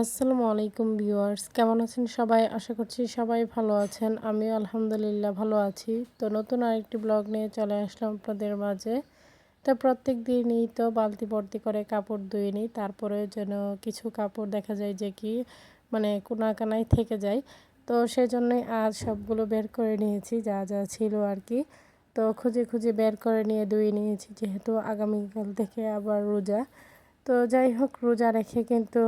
আসসালামু আলাইকুম ভিউয়ার্স, কেমন আছেন সবাই? আশা করছি সবাই ভালো আছেন। আমিও আলহামদুলিল্লাহ ভালো আছি। তো নতুন আরেকটি ব্লগ নিয়ে চলে আসলাম আপনাদের মাঝে। তো প্রত্যেক দিনই তো বালতি ভর্তি করে কাপড় ধুয়ে নিই। তারপরেও যেন কিছু কাপড় দেখা যায় যে কি মানে কোনাকানায় থেকে যায়। তো সেজন্যই আজ সবগুলো বের করে নিয়েছি যা যা ছিল আর কি। তো খুঁজে খুঁজে বের করে নিয়ে ধুয়ে নিয়েছি, যেহেতু আগামীকাল থেকে আবার রোজা। তো যাই হোক, রোজা রেখে কিন্তু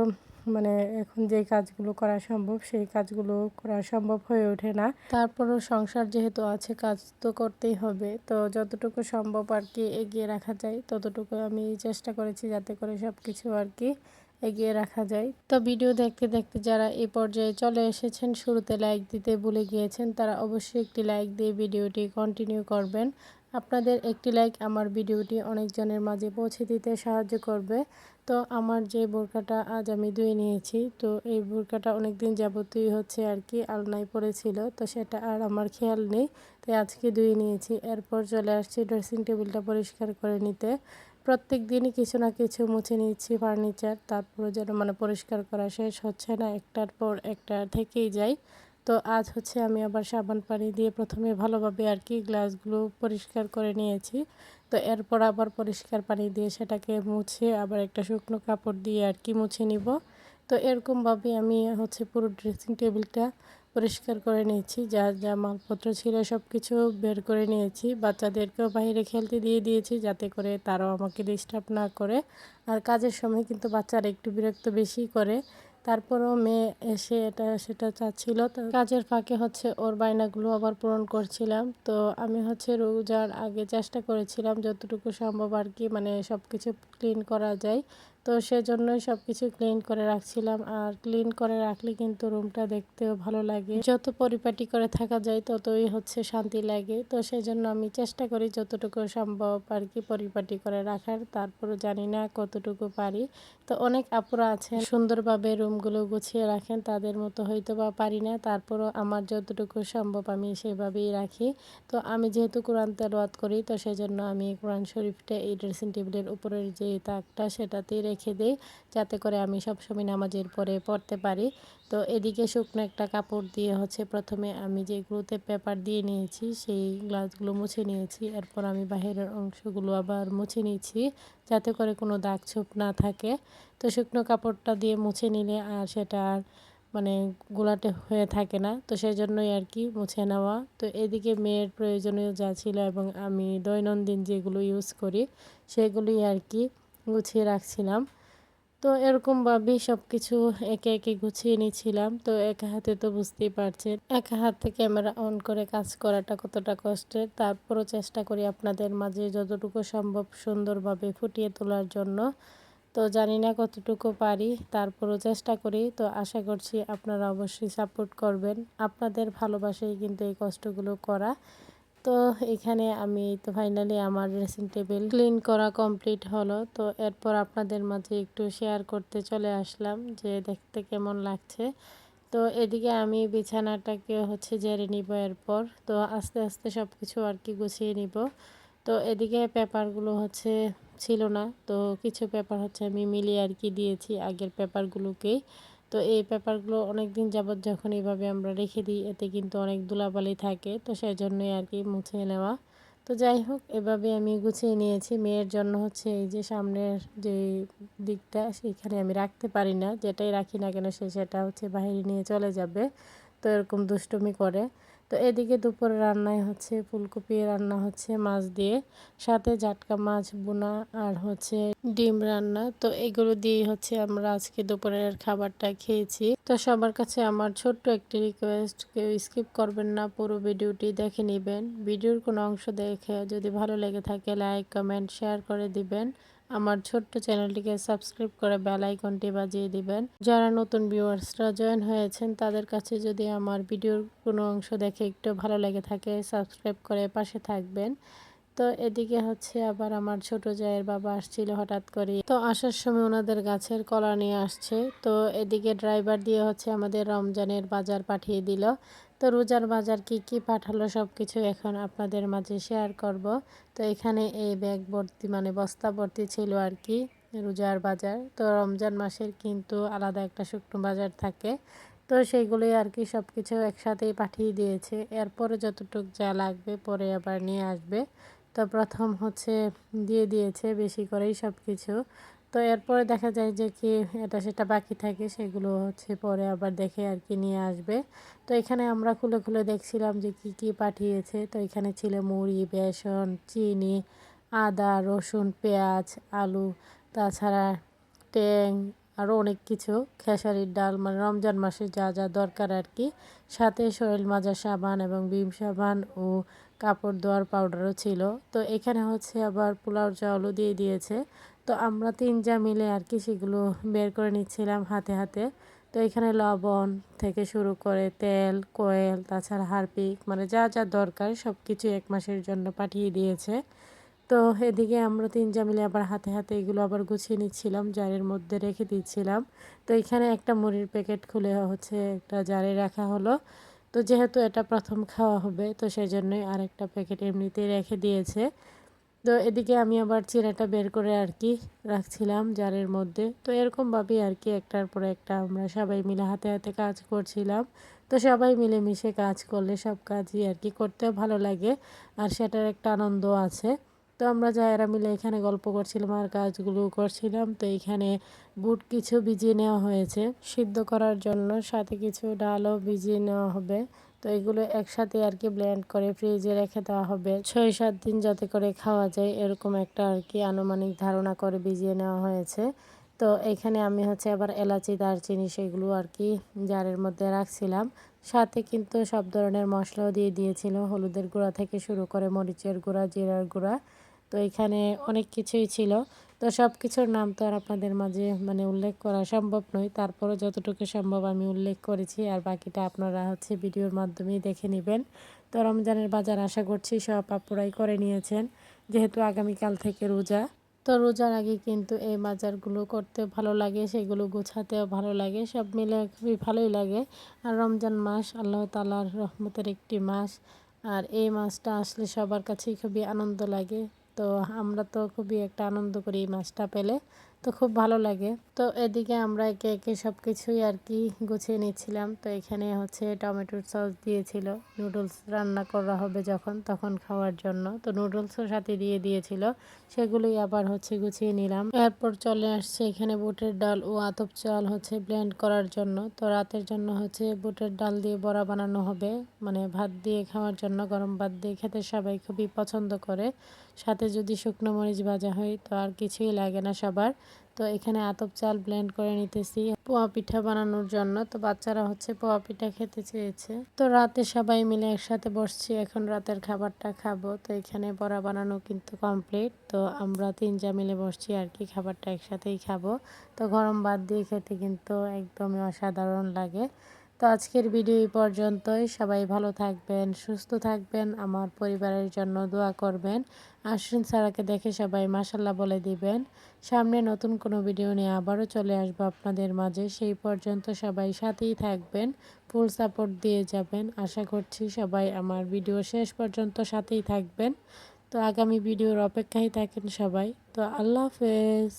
মানে এখন যেই কাজগুলো করা সম্ভব সেই কাজগুলো করা সম্ভব হয়ে ওঠে না। তারপরও সংসার যেহেতু আছে, কাজ তো করতেই হবে। তো যতটুকু সম্ভব আর কি এগিয়ে রাখা যায় ততটুকু আমি চেষ্টা করেছি যাতে করে সব কিছু আর কি এগিয়ে রাখা যায়। তো ভিডিও দেখতে দেখতে যারা এই পর্যায়ে চলে এসেছেন, শুরুতে লাইক দিতে ভুলে গিয়েছেন, তারা অবশ্যই একটি লাইক দিয়ে ভিডিওটি কন্টিনিউ করবেন। আপনাদের একটি লাইক আমার ভিডিওটি অনেকজনের মাঝে পৌঁছে দিতে সাহায্য করবে। তো আমার যে বোরকাটা আজ আমি ধুয়ে নিয়েছি, তো এই বোরকাটা অনেক দিন যাবতই হচ্ছে আর কি আলনায় পড়েছিল, তো সেটা আর আমার খেয়াল নেই, তাই আজকে ধুয়ে নিয়েছি। এরপর চলে আসছি ড্রেসিং টেবিলটা পরিষ্কার করে নিতে। প্রত্যেক দিনই কিছু না কিছু মুছে নিচ্ছি ফার্নিচার, তারপরে যেন পরিষ্কার করা শেষ হচ্ছে না, একটার পর একটা থেকেই যায়। তো আজ হচ্ছে আমি আবার সাবান পানি দিয়ে প্রথমে ভালোভাবে আর কি গ্লাসগুলো পরিষ্কার করে নিয়েছি। তো এরপর আবার পরিষ্কার পানি দিয়ে সেটাকে মুছে আবার একটা শুকনো কাপড় দিয়ে আর কি মুছে নিব। তো এরকমভাবে আমি হচ্ছে পুরো ড্রেসিং টেবিলটা পরিষ্কার করে নিয়েছি, যা যা মালপত্র ছিল সব কিছু বের করে নিয়েছি। বাচ্চাদেরকেও বাইরে খেলতে দিয়ে দিয়েছি যাতে করে তারাও আমাকে ডিস্টার্ব না করে। আর কাজের সময় কিন্তু বাচ্চারা একটু বিরক্ত বেশি করে, তারপরেও মেয়ে এসে এটা সেটা চাচ্ছিল, তো কাজের ফাঁকে হচ্ছে ওর বায়নাগুলো আবার পূরণ করছিলাম। তো আমি হচ্ছে রোজার আগে চেষ্টা করেছিলাম যতটুকু সম্ভব আর কি সব কিছু ক্লিন করা যায়, তো সেজন্যই সব কিছু ক্লিন করে রাখছিলাম। আর ক্লিন করে রাখলে কিন্তু রুমটা দেখতেও ভালো লাগে, যত পরিপাটি করে থাকা যায় ততই হচ্ছে শান্তি লাগে। তো সেজন্য আমি চেষ্টা করি যতটুকু সম্ভব আর কি পরিপাটি করে রাখার, তারপরে জানি না কতটুকু পারি। তো অনেক আপুরা আছেন সুন্দরভাবে রুমগুলো গুছিয়ে রাখেন, তাদের মতো হয়তো বা পারি না, তারপরও আমার যতটুকু সম্ভব আমি সেভাবেই রাখি। তো আমি যেহেতু কোরআন তেলাওয়াত করি, তো সেজন্য আমি কোরআন শরীফটা এই ড্রেসিং টেবিলের উপরের যে তাকটা সেটাতেই রেখে দিই, যাতে করে আমি সবসময় নামাজের পরে পড়তে পারি। তো এদিকে শুকনো একটা কাপড় দিয়ে হচ্ছে প্রথমে আমি যেগুলোতে পেপার দিয়ে নিয়েছি সেই গ্লাসগুলো মুছে নিয়েছি। এরপর আমি বাহিরের অংশগুলো আবার মুছে নিয়েছি যাতে করে কোনো দাগ ছোপ না থাকে। তো শুকনো কাপড়টা দিয়ে মুছে নিলে আর সেটা আর মানে গোলাটে হয়ে থাকে না, তো সেই জন্যই আর কি মুছে নেওয়া। তো এদিকে মেয়ের প্রয়োজনীয় যা ছিল এবং আমি দৈনন্দিন যেগুলো ইউজ করি সেগুলোই আর কি গুছিয়ে রাখছিলাম। তো এরকমভাবেই সব কিছু একে একে গুছিয়ে নিচ্ছিলাম। তো একা হাতে তো বুঝতেই পারছেন, একা হাতে ক্যামেরা অন করে কাজ করাটা কতটা কষ্টের, তারপরও চেষ্টা করি আপনাদের মাঝে যতটুকু সম্ভব সুন্দরভাবে ফুটিয়ে তোলার জন্য। তো জানি না কতটুকু পারি, তারপরও চেষ্টা করি। তো আশা করছি আপনারা অবশ্যই সাপোর্ট করবেন, আপনাদের ভালোবাসাই কিন্তু এই কষ্টগুলো করা। তো এখানে আমি তো ফাইনালি আমার ড্রেসিং টেবিল ক্লিন করা কমপ্লিট হলো। তো এরপর আপনাদের মাঝে একটু শেয়ার করতে চলে আসলাম যে দেখতে কেমন লাগছে। তো এদিকে আমি বিছানাটাকে হচ্ছে ঝেড়ে নিব এরপর, তো আস্তে আস্তে সব কিছু আর কি গুছিয়ে নিব। তো এদিকে পেপারগুলো হচ্ছে ছিল না, তো কিছু পেপার হচ্ছে আমি মিলিয়ে আর কি দিয়েছি আগের পেপারগুলোকেই। তো এই পেপারগুলো অনেক দিন যাবত যখন এইভাবে আমরা রেখে দিই এতে কিন্তু অনেক ধুলাবালি থাকে, তো সেই জন্যই আর কি মুছে নেওয়া। তো যাই হোক, এভাবে আমি গুছিয়ে নিয়েছি। মেয়ের জন্য হচ্ছে এই যে সামনের যে দিকটা সেইখানে আমি রাখতে পারি না, যেটাই রাখি না কেন সে সেটা হচ্ছে বাইরে নিয়ে চলে যাবে, তো এরকম দুষ্টুমি করে। তো এদিকে দুপুরে রান্নায় হচ্ছে ফুলকপি রান্না হচ্ছে মাছ দিয়ে, সাথে জাটকা মাছ বোনা আর হচ্ছে ডিম রান্না। তো এগুলো দিয়েই হচ্ছে আমরা আজকে দুপুরের খাবারটা খেয়েছি। তো সবার কাছে আমার ছোট্ট একটি রিকোয়েস্ট, কেউ স্কিপ করবেন না, পুরো ভিডিওটি দেখে নেবেন। ভিডিওর কোনো অংশ দেখে যদি ভালো লেগে থাকে লাইক কমেন্ট শেয়ার করে দিবেন। আমার ছোট্ট চ্যানেলটিকে সাবস্ক্রাইব করে বেল আইকনটি বাজিয়ে দিবেন। যারা নতুন ভিউয়ার্সরা জয়েন হয়েছেন তাদের কাছে যদি আমার ভিডিওর কোনো অংশ দেখে একটু ভালো লেগে থাকে সাবস্ক্রাইব করে পাশে থাকবেন। তো এদিকে হচ্ছে আবার আমার ছোট জায়ের বাবা আসছিল হঠাৎ করে, তো আসার সময় ওনাদের গাছের কলা নিয়ে আসছে। তো এদিকে ড্রাইভার দিয়ে হচ্ছে আমাদের রমজানের বাজার পাঠিয়ে দিল। তো রোজার বাজার কি কি পাঠালো সব কিছু এখন আপনাদের মাঝে শেয়ার করব। তো এখানে এই ব্যাগ ভর্তি বস্তা ভর্তি ছিল আর কি রোজার বাজার। তো রমজান মাসের কিন্তু আলাদা একটা শুকনো বাজার থাকে। তো সেইগুলোই আর কি সব কিছু একসাথেই পাঠিয়ে দিয়েছে। এরপরে যতটুক যা লাগবে পরে আবার নিয়ে আসবে। তো প্রথম হচ্ছে দিয়ে দিয়েছে বেশি করেই সব কিছু। তো এরপরে দেখা যায় যে কি এটা সেটা বাকি থাকে, সেগুলো হচ্ছে পরে আবার দেখে আর কি নিয়ে আসবে। তো এখানে আমরা খুলে খুলে দেখছিলাম যে কি কি পাঠিয়েছে। তো এখানে ছিল মুড়ি, বেসন, চিনি, আদা, রসুন, পেঁয়াজ, আলু, তাছাড়া ট্যাং, আরও অনেক কিছু, খেসারির ডাল, মানে রমজান মাসে যা যা দরকার আর কি। সাথে শরীর মাজা সাবান এবং ভিম সাবান ও কাপড় ধোয়ার পাউডারও ছিল। তো এখানে হচ্ছে আবার পোলাও চাউলও দিয়ে দিয়েছে। তো আমরা তিনজা মিলে আর কি সেগুলো বের করে নিচ্ছিলাম হাতে হাতে। তো এখানে লবণ থেকে শুরু করে তেল, কোয়েল, তাছাড়া হারপিক, মানে যা যা দরকার সব কিছু 1 মাসের জন্য পাঠিয়ে দিয়েছে। তো এদিকে আমরা তিনজা মিলে আবার হাতে হাতে এগুলো আবার গুছিয়ে নিচ্ছিলাম, জারের মধ্যে রেখে দিচ্ছিলাম। তো এখানে একটা মুড়ির প্যাকেট খুলে হচ্ছে একটা জারে রাখা হলো। তো যেহেতু এটা প্রথম খাওয়া হবে তো সেই জন্যই আরেকটা প্যাকেট এমনিতেই রেখে দিয়েছে। তো এদিকে আমি আবার চিড়াটা বের করে আর কি রাখছিলাম জারের মধ্যে। তো এরকমভাবেই আর কি একটার পর একটা আমরা সবাই মিলে হাতে হাতে কাজ করছিলাম। তো সবাই মিলেমিশে কাজ করলে সব কাজই আর কি করতেও ভালো লাগে, আর সেটার একটা আনন্দ আছে। তো আমরা যারা মিলে এখানে গল্প করছিলাম আর কাজগুলো করছিলাম। তো এখানে বুট কিছু ভিজিয়ে নেওয়া হয়েছে সিদ্ধ করার জন্য, সাথে কিছু ডালও ভিজিয়ে নেওয়া হবে। তো এগুলো একসাথে আর কি ব্লেন্ড করে ফ্রিজে রেখে দেওয়া হবে 6-7 দিন, যাতে করে খাওয়া যায় এরকম একটা আর কি আনুমানিক ধারণা করে ভিজিয়ে নেওয়া হয়েছে। তো এখানে আমি হচ্ছে আবার এলাচি, দারচিনি সেগুলো আর কি জারের মধ্যে রাখছিলাম। সাথে কিন্তু সব ধরনের মশলাও দিয়ে দিয়েছিল, হলুদের গুঁড়া থেকে শুরু করে মরিচের গুঁড়া, জিরার গুঁড়া। তো এখানে অনেক কিছুই ছিল। তো সব কিছুর নাম তো আর আপনাদের মাঝে মানে উল্লেখ করা সম্ভব নয়, তারপরে যতটুকু সম্ভব আমি উল্লেখ করেছি, আর বাকিটা আপনারা হচ্ছে ভিডিওর মাধ্যমেই দেখে নেবেন। তো রমজানের বাজার আশা করছি সব আপুরাই করে নিয়েছেন, যেহেতু আগামীকাল থেকে রোজা। তো রোজার আগে কিন্তু এই বাজারগুলো করতে ভালো লাগে, সেগুলো গোছাতেও ভালো লাগে, সব মিলে খুবই ভালোই লাগে। আর রমজান মাস আল্লাহ তাআলার রহমতের একটি মাস, আর এই মাসটা আসলে সবার কাছেই খুবই আনন্দ লাগে। তো আমরা তো খুবই একটা আনন্দ করি এই মাছটা পেলে, তো খুব ভালো লাগে। তো এদিকে আমরা একে একে সব কিছুই আর কি গুছিয়ে নিচ্ছিলাম। তো এখানে হচ্ছে টমেটোর সস দিয়েছিল, নুডলস রান্না করা হবে যখন তখন খাওয়ার জন্য। তো নুডলসও সাথে দিয়ে দিয়েছিল, সেগুলোই আবার হচ্ছে গুছিয়ে নিলাম। এরপর চলে আসছে এখানে বুটের ডাল ও আতপ চাল হচ্ছে ব্লেন্ড করার জন্য। তো রাতের জন্য হচ্ছে বুটের ডাল দিয়ে বড়া বানানো হবে, মানে ভাত দিয়ে খাওয়ার জন্য, গরম ভাত দিয়ে খেতে সবাই খুবই পছন্দ করে। সাথে যদি শুকনো মরিচ ভাজা হয় তো আর কিছুই লাগে না সবার। তো এখানে আতপ চাল ব্লেন্ড করে নিতেছি পোয়া পিঠা বানানোর জন্য। তো বাচ্চারা হচ্ছে পোয়া পিঠা খেতে চেয়েছে। তো রাতে সবাই মিলে একসাথে বসছি, এখন রাতের খাবারটা খাবো। তো এখানে বড়া বানানো কিন্তু কমপ্লিট। তো আমরা তিনজা মিলে বসছি আর কি খাবারটা একসাথেই খাবো। তো গরম ভাত দিয়ে খেতে কিন্তু একদমই অসাধারণ লাগে। তো আজকের ভিডিও এই পর্যন্তই। সবাই ভালো থাকবেন, সুস্থ থাকবেন, আমার পরিবারের জন্য দোয়া করবেন। আশ্বিন ছাড়াকে দেখে সবাই মাশাল্লাহ বলে দিবেন। সামনে নতুন কোনো ভিডিও নিয়ে আবারও চলে আসবো আপনাদের মাঝে। সেই পর্যন্ত সবাই সাথেই থাকবেন, ফুল সাপোর্ট দিয়ে যাবেন। আশা করছি সবাই আমার ভিডিও শেষ পর্যন্ত সাথেই থাকবেন। তো আগামী ভিডিওর অপেক্ষায় থাকেন সবাই। তো আল্লাহ হাফেজ।